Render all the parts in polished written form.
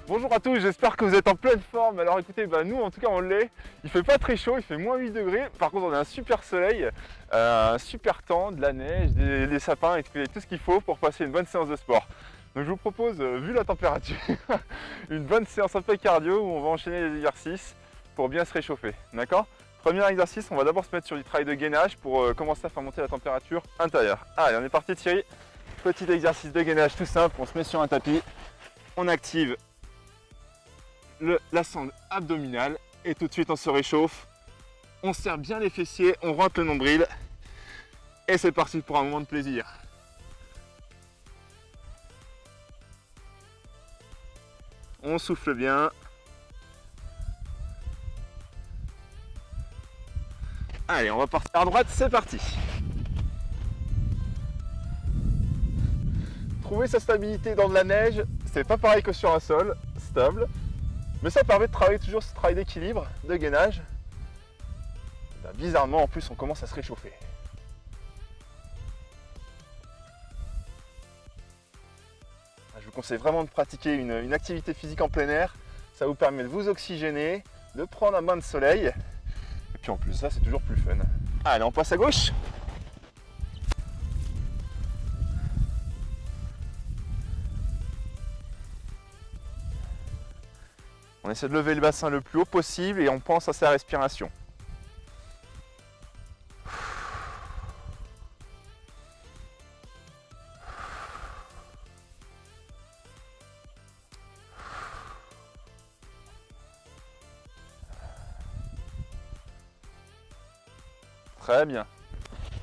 Bonjour à tous, j'espère que vous êtes en pleine forme. Alors écoutez, nous en tout cas on l'est. Il fait pas très chaud, il fait moins 8 degrés. Par contre on a un super soleil, un super temps, de la neige, des sapins et tout ce qu'il faut pour passer une bonne séance de sport. Donc je vous propose, vu la température, une bonne séance un peu cardio où on va enchaîner les exercices pour bien se réchauffer. D'accord? Premier exercice, on va d'abord se mettre sur du travail de gainage pour commencer à faire monter la température intérieure. Allez, on est parti Thierry. Petit exercice de gainage tout simple, on se met sur un tapis, on active la sonde abdominale et tout de suite on se réchauffe, on serre bien les fessiers, on rentre le nombril et c'est parti pour un moment de plaisir. On souffle bien. Allez, on va partir à droite, c'est parti. Trouver sa stabilité dans de la neige, c'est pas pareil que sur un sol stable. Mais ça permet de travailler toujours ce travail d'équilibre, de gainage. Bizarrement, en plus, on commence à se réchauffer. Je vous conseille vraiment de pratiquer une activité physique en plein air. Ça vous permet de vous oxygéner, de prendre un bain de soleil. Et puis en plus, ça, c'est toujours plus fun. Allez, on passe à gauche. On essaie de lever le bassin le plus haut possible et on pense à sa respiration. Très bien.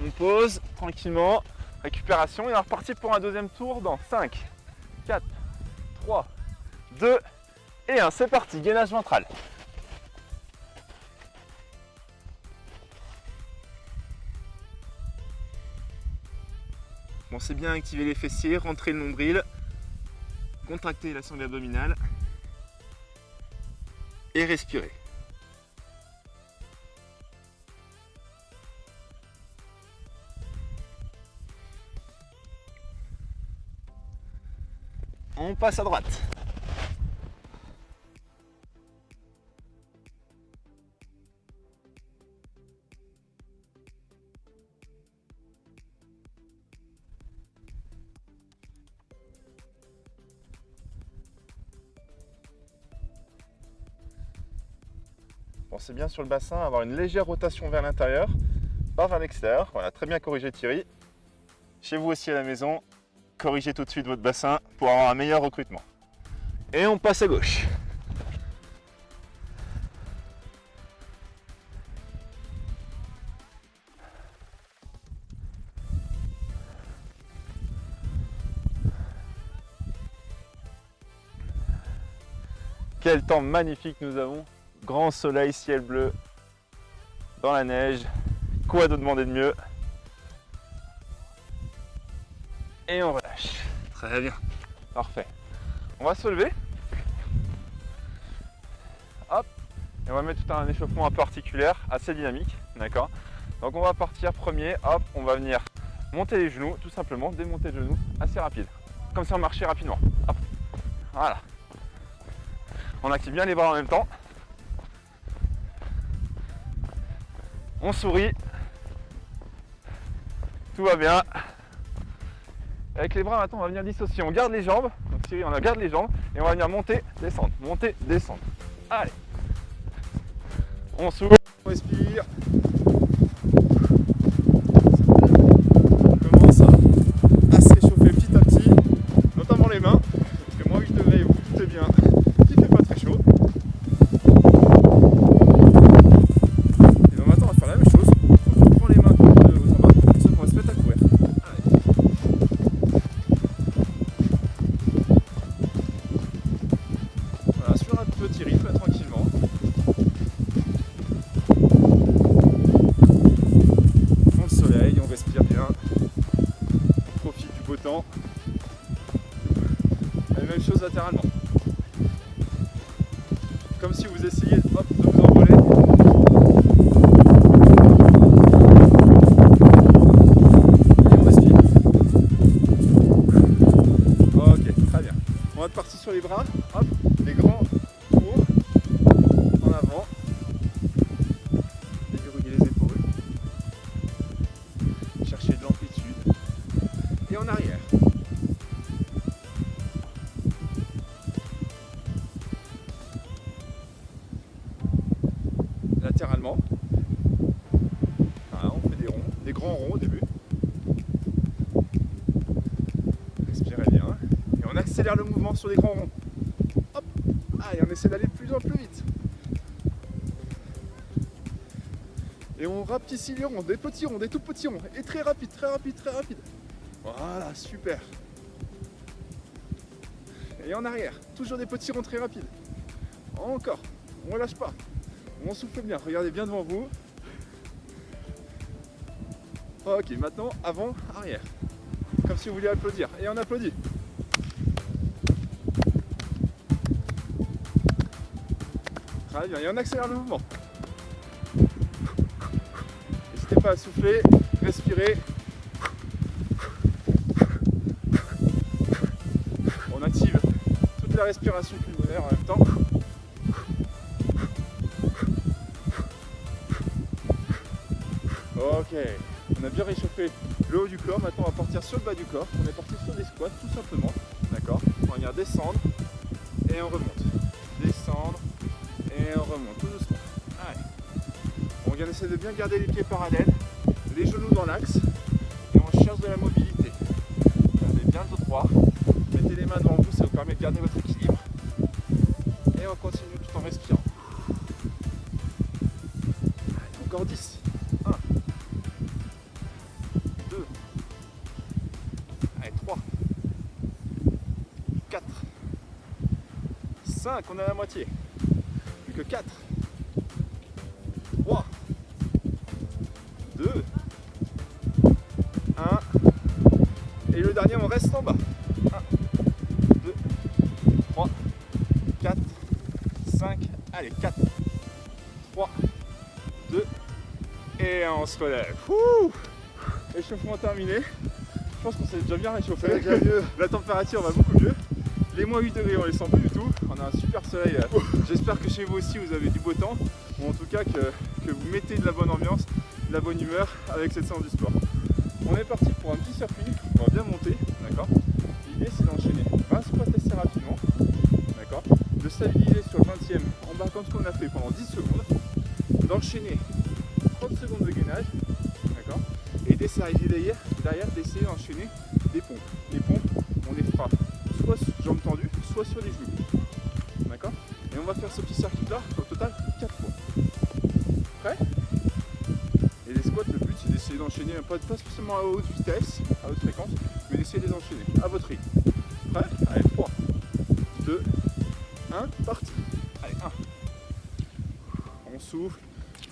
On pose tranquillement, récupération et on est reparti pour un deuxième tour dans 5, 4, 3, 2 et 1. C'est parti, gainage ventral. Pensez bien à activer les fessiers, rentrer le nombril, contracter la sangle abdominale et respirer. On passe à droite. Pensez bien sur le bassin à avoir une légère rotation vers l'intérieur, pas vers l'extérieur. Voilà, très bien corrigé Thierry. Chez vous aussi à la maison, corrigez tout de suite votre bassin pour avoir un meilleur recrutement. Et on passe à gauche. Quel temps magnifique nous avons. Grand soleil, ciel bleu, dans la neige. Quoi de demander de mieux? Et on relâche. Très bien. Parfait. On va se lever. Hop. Et on va mettre tout un échauffement un peu articulaire, assez dynamique. D'accord. Donc on va partir premier. Hop. On va venir monter les genoux, tout simplement. Démonter les genoux assez rapide. Comme si on marchait rapidement. Hop. Voilà. On active bien les bras en même temps. On sourit. Tout va bien. Avec les bras maintenant on va venir dissocier. On garde les jambes. Donc Thierry, on garde les jambes et on va venir monter, descendre, monter, descendre. Allez. On souffle, on respire. On commence à se réchauffer petit à petit, notamment les mains. Parce que moins 8 degrés, vous vous doutez bien qu'il ne fait pas très chaud. Petit rythme tranquillement. Fond de soleil, on respire bien. On profite du beau temps. Et même chose latéralement. Comme si vous essayez hop, de vous envoler. Et on respire. Ok, très bien. On va partir sur les bras. Hop, les en arrière. Latéralement. Voilà, on fait des ronds, des grands ronds au début. Respirez bien. Et on accélère le mouvement sur les grands ronds. Hop. Allez, on essaie d'aller de plus en plus vite. Et on rapetisse les ronds, des petits ronds, des tout petits ronds. Et très rapide, très rapide, très rapide. Voilà, super. Et en arrière, toujours des petits ronds très rapides. Encore, on ne relâche pas. On souffle bien, regardez bien devant vous. Ok, maintenant, avant, arrière. Comme si vous vouliez applaudir. Et on applaudit. Très bien, et on accélère le mouvement. N'hésitez pas à souffler, respirer. On active toute la respiration pulmonaire en même temps. Ok, on a bien réchauffé le haut du corps, maintenant on va partir sur le bas du corps. On est parti sur des squats tout simplement, d'accord? On va venir descendre et on remonte. Descendre et on remonte, tout doucement. Allez. On vient essayer de bien garder les pieds parallèles, les genoux dans l'axe et on cherche de la mobilité. Gardez bien le dos droit, mettez les mains devant vous, ça vous permet de garder votre équilibre. Et on continue tout en respirant. Allez, encore 10. 1, 2, allez, 3, 4, 5, on est à la moitié. Plus que 4, 3, 2, 1. Et le dernier, on reste en bas. 1, 2, 3, 4, 5, allez, 4, 3, 2, et on se relève. Ouh, échauffement terminé. Je pense qu'on s'est déjà bien réchauffé. La température va beaucoup mieux. Les moins 8 degrés, on les sent plus du tout. On a un super soleil. J'espère que chez vous aussi, vous avez du beau temps. Ou en tout cas, que vous mettez de la bonne ambiance, de la bonne humeur avec cette séance du sport. On est parti pour un petit circuit. On va bien monter. D'accord. L'idée, c'est d'enchaîner 20 squats assez rapidement. D'accord. De stabiliser sur le 20e en bas comme ce qu'on a fait pendant 10 secondes. D'enchaîner 30 secondes de gainage. D'accord. Et derrière d'essayer d'enchaîner des pompes. Les pompes, on les fera soit sur jambes tendues, soit sur les genoux. D'accord. Et on va faire ce petit circuit là au total 4 fois. Prêt? Et les squats, le but c'est d'essayer d'enchaîner, pas spécialement à haute vitesse, à haute fréquence, mais d'essayer de les enchaîner à votre rythme. Prêt? Allez, 3, 2, 1, parti. Allez, 1. On souffle,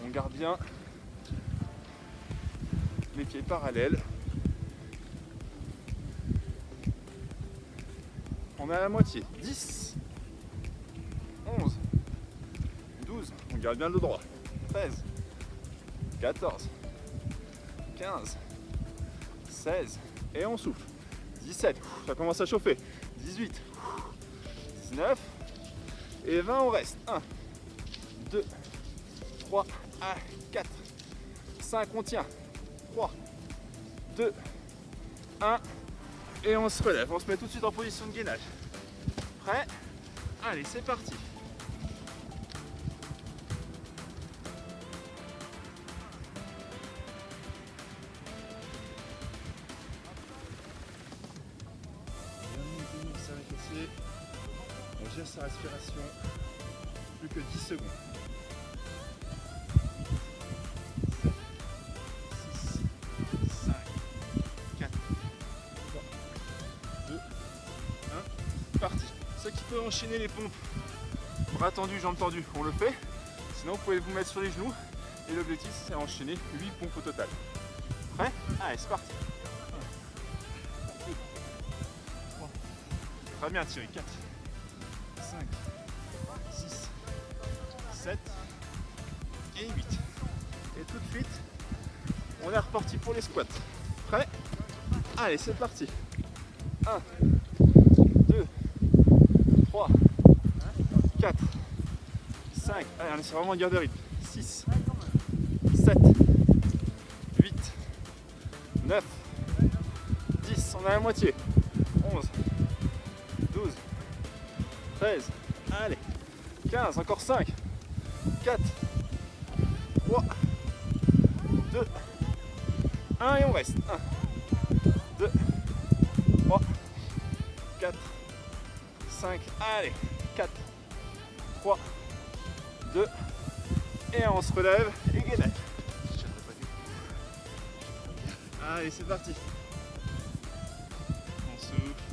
on garde bien les pieds parallèles. On est à la moitié. 10, 11, 12, on garde bien le dos droit. 13, 14, 15, 16, et on souffle. 17, ça commence à chauffer. 18, 19, et 20, on reste. 1, 2, 3, 4, 5, on tient. 3, 2, 1, et on se relève. On se met tout de suite en position de gainage. Prêt? Allez, c'est parti. On gère sa respiration. Plus que 10 secondes. 7, 6, 5, 4, 3, 2, 1. Parti. Ceux qui peuvent enchaîner les pompes, bras tendus, jambes tendues, on le fait. Sinon, vous pouvez vous mettre sur les genoux. Et l'objectif, c'est enchaîner 8 pompes au total. Prêt? Allez, c'est parti. 1, 2, 3. Très bien, Thierry. 4, 5, 6, 7 et 8. Et tout de suite, on est reparti pour les squats. Prêt? Allez, c'est parti. 1, 2, 3, 4, 5. Allez, on essaie vraiment de garder le rythme. 6, 7, 8, 9, 10. on a la moitié. 11, 12, 13, allez, 15, encore 5, 4, 3, 2, 1 et on reste. 1, 2, 3, 4, 5, allez, 4, 3, 2, et on se relève et gainage. Allez, c'est parti. On souffle.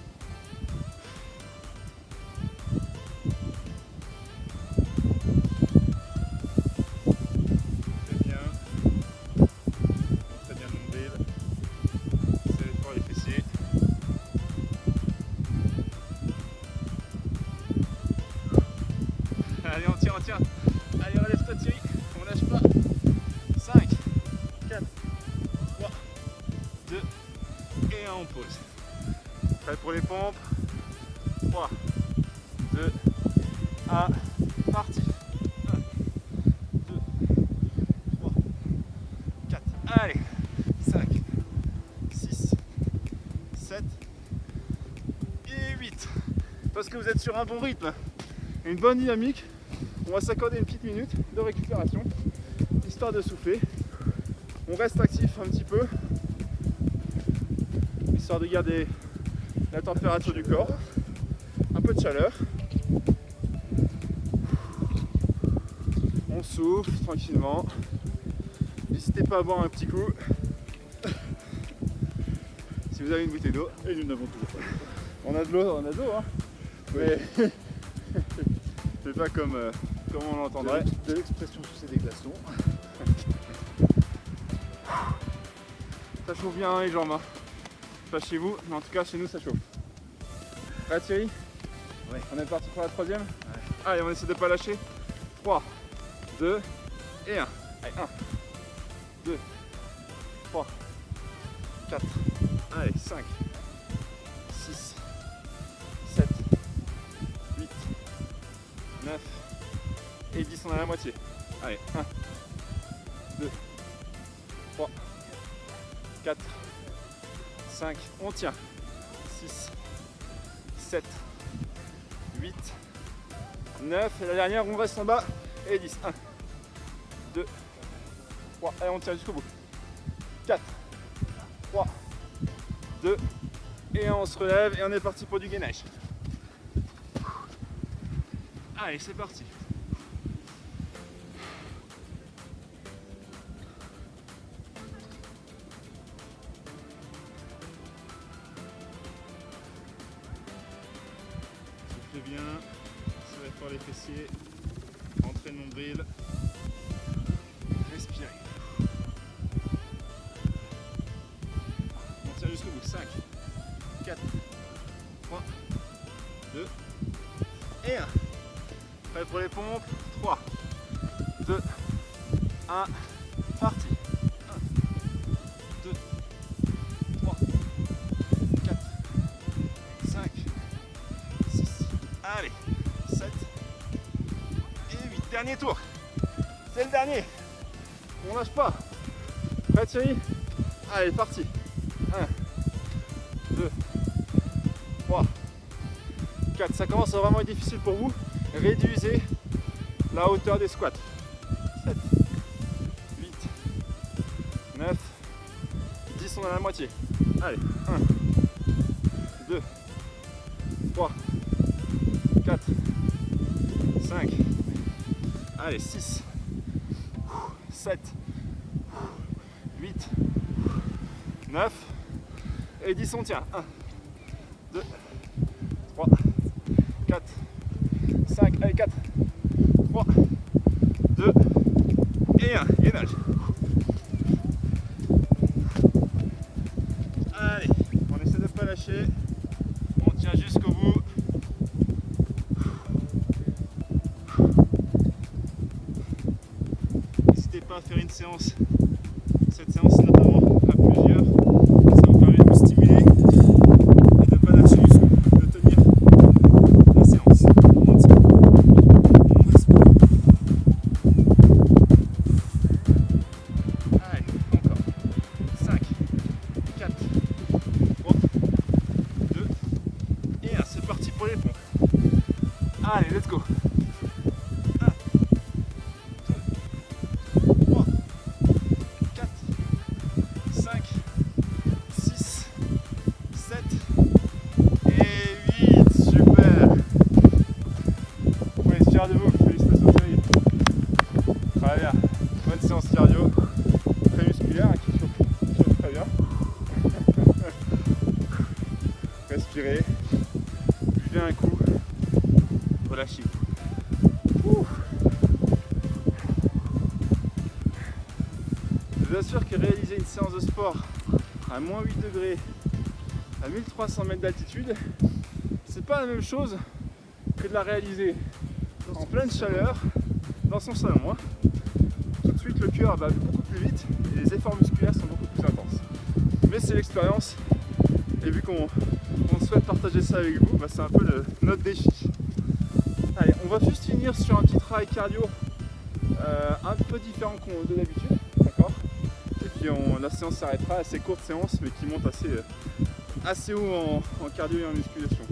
Très bien. Très bien le nombril. Serrez fort les fessiers. Allez, on tient, on tient. Allez, relève-toi Thierry. On lâche pas. 5, 4, 3, 2 et 1, on pose. Prêt pour les pompes. 3, 2, 1, parti. 1, 2, 3, 4, allez. 5, 6, 7 et 8. Parce que vous êtes sur un bon rythme, une bonne dynamique, on va s'accorder une petite minute de récupération, histoire de souffler. On reste actif un petit peu, histoire de garder la température du corps, un peu de chaleur. On souffle tranquillement. N'hésitez pas à boire un petit coup si vous avez une bouteille d'eau. Et nous n'avons toujours pas. On a de l'eau, hein. Mais c'est pas comme on l'entendrait. De l'expression sous des glaçons. Ça chauffe bien les jambes, hein. Pas chez vous, mais en tout cas chez nous ça chauffe. Prêt Thierry? Ouais. On est parti pour la troisième? Ouais. Allez, on essaie de pas lâcher. 3, 2 et 1. Allez, 1, 2, 3, 4, allez, 5, 6, 7, 8, 9 et 10, on a la moitié. Allez, 1, 2, 3, 4, 5, on tient. 6, 7, 8, 9 et la dernière, on reste en bas et 10. 1, 2, 3, allez, on tient jusqu'au bout. 4, 3, 2 et on se relève et on est parti pour du gainage. Allez, c'est parti. Soufflez bien, serrez fort les fessiers, rentrez le nombril, respirez. On tient jusqu'au bout. 5, 4, 3, 2 et 1. Prêt pour les pompes. 3, 2, 1, parti. 1, 2, 3, 4, 5, 6, allez, 7 et 8. Dernier tour. C'est le dernier. On lâche pas. Prêt Thierry? Allez, parti. 1, 2, 3, 4. Ça commence à vraiment être difficile pour vous. Réduisez la hauteur des squats. 7, 8, 9, 10, on a la moitié. Allez, 1, 2, 3, 4, 5, allez, 6, 7, 8, 9 et 10, on tient. 1, 2, 3, 4, 5, allez, 4, 3, 2 et 1, gainage. Allez, on essaie de ne pas lâcher, on tient jusqu'au bout. N'hésitez pas à faire une séance, cette séance notamment à plusieurs, ça vous permet de vous stimuler et de ne pas lâcher jusqu'au bout, de tenir la séance. On tient, on respire. Allez, encore. 5, 4, 3, respirez, buvez un coup, relâchez-vous. Je vous assure que réaliser une séance de sport à moins 8 degrés, à 1300 mètres d'altitude, c'est pas la même chose que de la réaliser en pleine chaleur dans son salon. Tout de suite le cœur bat beaucoup plus vite et les efforts musculaires sont beaucoup plus intenses. Mais c'est l'expérience et vu qu'on souhaite partager ça avec vous, c'est un peu notre défi. Allez, on va juste finir sur un petit travail cardio un peu différent de d'habitude, d'accord? Et puis la séance s'arrêtera, assez courte séance mais qui monte assez haut en cardio et en musculation.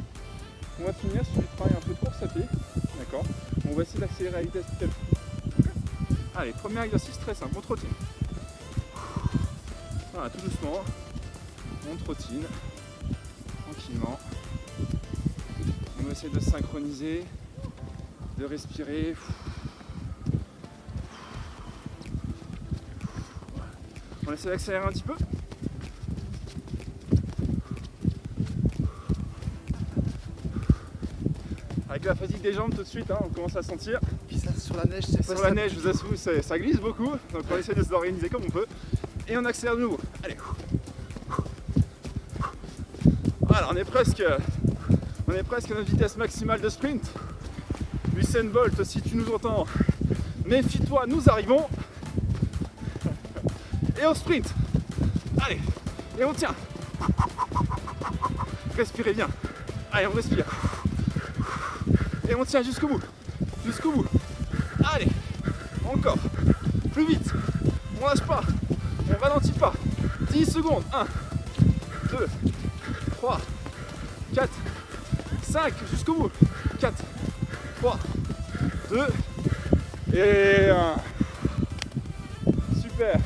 On va finir sur du travail un peu de course à pied, d'accord? On va essayer d'accélérer la vitesse petit à petit. Okay. Allez, premier exercice très simple, on trottine. Voilà, tout doucement, on trottine, tranquillement. On va essayer de synchroniser, de respirer. On essaie d'accélérer un petit peu. Avec la fatigue des jambes tout de suite, on commence à sentir. Puis ça, sur la neige, c'est pas sur la neige, je vous assure, ça glisse beaucoup. Donc on essaie de s'organiser comme on peut. Et on accélère de nouveau. Allez. Voilà, on est presque à notre vitesse maximale de sprint. Usain Bolt, si tu nous entends, méfie-toi, nous arrivons. Et on sprint. Allez, et on tient. Respirez bien. Allez, on respire. Et on tient jusqu'au bout. Jusqu'au bout. Allez, encore. Plus vite. On lâche pas. On ralentit pas. 10 secondes. 1, 2, 3, 4, 5. Jusqu'au bout. 4, 3, 2 et 1. Super.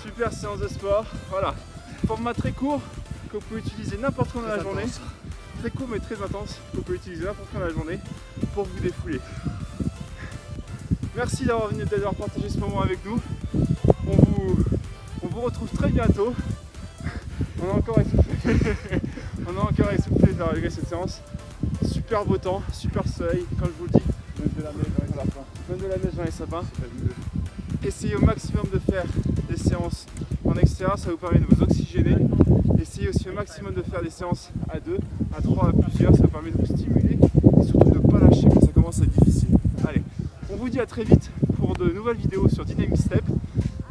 Super séance de sport. Voilà. Format très court que vous pouvez utiliser n'importe quand dans la journée. Très court mais très intense, que vous pouvez utiliser n'importe quand dans la journée pour vous défouler. Merci d'avoir partagé ce moment avec nous. On vous retrouve très bientôt. On a encore essoufflé malgré cette séance. Super beau temps, super soleil, comme je vous le dis. Même de la neige dans les sapins. Même de la neige dans les sapins. Essayez au maximum de faire des séances en extérieur, ça vous permet de vous oxygéner. Essayez aussi au maximum de faire des séances à 2, à 3, à plusieurs, ça vous permet de vous stimuler et surtout de ne pas lâcher quand ça commence à être difficile. Allez, on vous dit à très vite pour de nouvelles vidéos sur Dynamic Step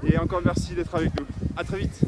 et encore merci d'être avec nous. À très vite.